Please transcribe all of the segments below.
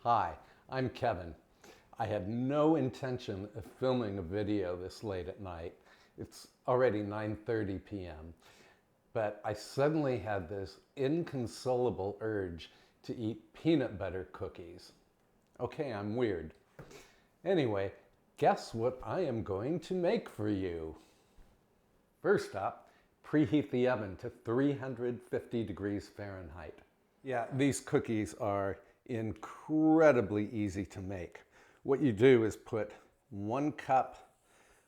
Hi, I'm Kevin. I had no intention of filming a video this late at night. It's already 9:30 p.m. But I suddenly had this inconsolable urge to eat peanut butter cookies. Okay, I'm weird. Anyway, guess what I am going to make for you? First up, preheat the oven to 350 degrees Fahrenheit. Yeah, these cookies are incredibly easy to make. What you do is put 1 cup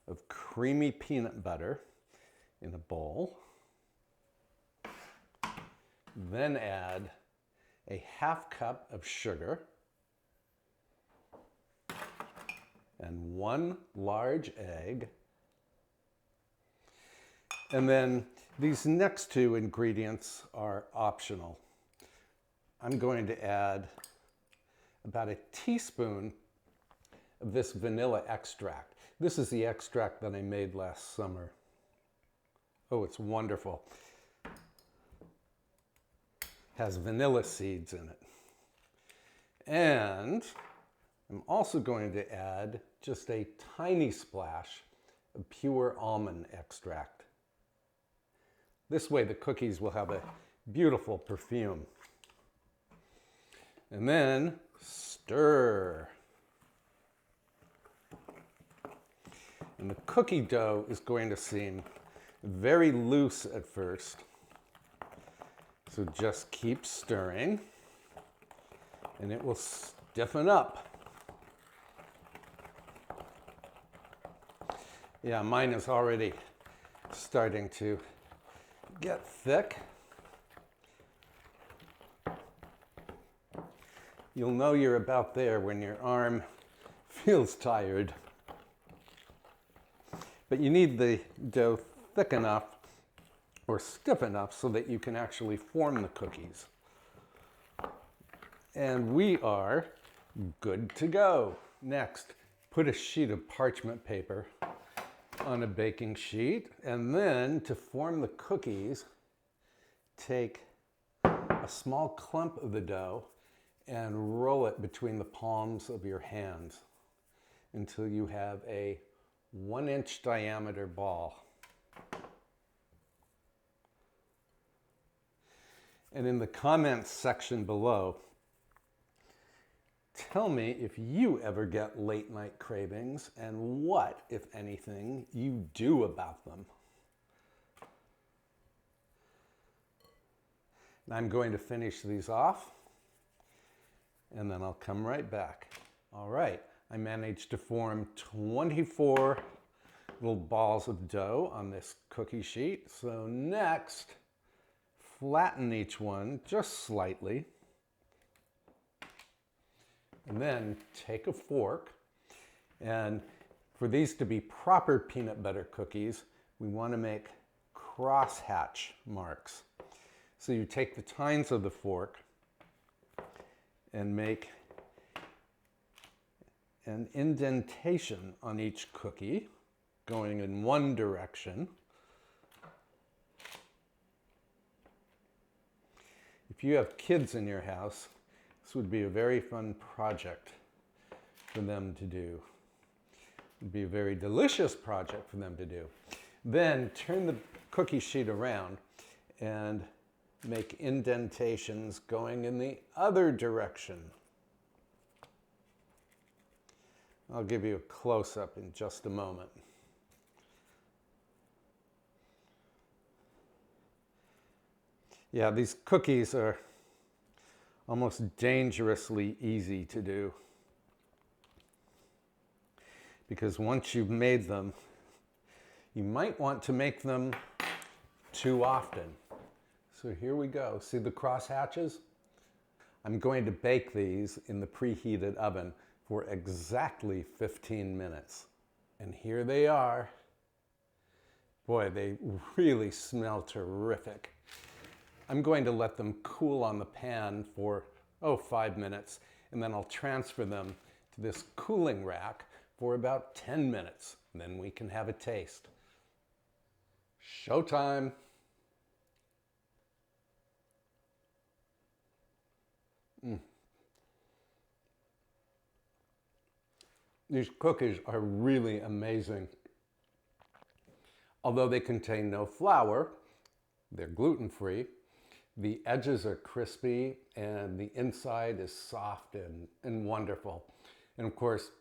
of creamy peanut butter in a bowl, then add a 1/2 cup of sugar and 1 large egg. And then these next 2 ingredients are optional. I'm going to add about a teaspoon of this vanilla extract. This is the extract that I made last summer. Oh, it's wonderful. Has vanilla seeds in it. And I'm also going to add just a tiny splash of pure almond extract. This way the cookies will have a beautiful perfume. And then stir. And the cookie dough is going to seem very loose at first. So just keep stirring and it will stiffen up. Yeah, mine is already starting to get thick. You'll know you're about there when your arm feels tired. But you need the dough thick enough or stiff enough so that you can actually form the cookies. And we are good to go. Next, put a sheet of parchment paper on a baking sheet, and then to form the cookies, take a small clump of the dough and roll it between the palms of your hands until you have a 1-inch diameter ball. And in the comments section below, tell me if you ever get late night cravings and what, if anything, you do about them. And I'm going to finish these off and then I'll come right back. All right, I managed to form 24 little balls of dough on this cookie sheet. So next, flatten each one just slightly. And then take a fork, and for these to be proper peanut butter cookies, we want to make crosshatch marks. So you take the tines of the fork and make an indentation on each cookie going in one direction. If you have kids in your house, this would be a very fun project for them to do. It would be a very delicious project for them to do. Then turn the cookie sheet around and make indentations going in the other direction. I'll give you a close-up in just a moment. Yeah, these cookies are almost dangerously easy to do, because once you've made them, you might want to make them too often. So here we go. See the cross hatches? I'm going to bake these in the preheated oven for exactly 15 minutes. And here they are. Boy, they really smell terrific. I'm going to let them cool on the pan for, 5 minutes, and then I'll transfer them to this cooling rack for about 10 minutes. And then we can have a taste. Showtime! These cookies are really amazing. Although they contain no flour, they're gluten-free. The edges are crispy and the inside is soft and wonderful. And of course,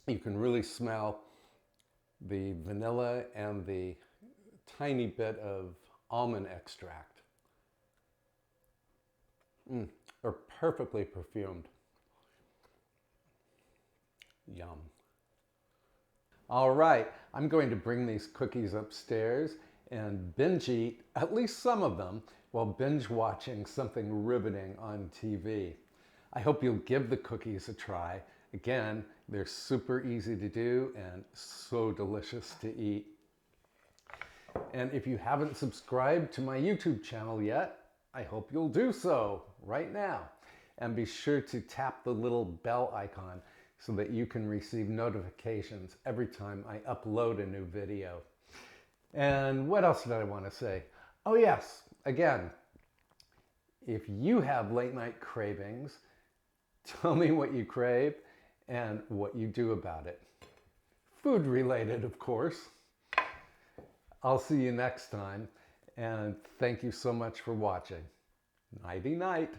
you can really smell the vanilla and the tiny bit of almond extract. Are perfectly perfumed. Yum. All right, I'm going to bring these cookies upstairs and binge eat at least some of them while binge watching something riveting on TV. I hope you'll give the cookies a try. Again, they're super easy to do and so delicious to eat. And if you haven't subscribed to my YouTube channel yet, I hope you'll do so right now. And be sure to tap the little bell icon so that you can receive notifications every time I upload a new video. And what else did I want to say? Oh yes, again, if you have late night cravings, tell me what you crave and what you do about it. Food related, of course. I'll see you next time, and thank you so much for watching. Nighty night.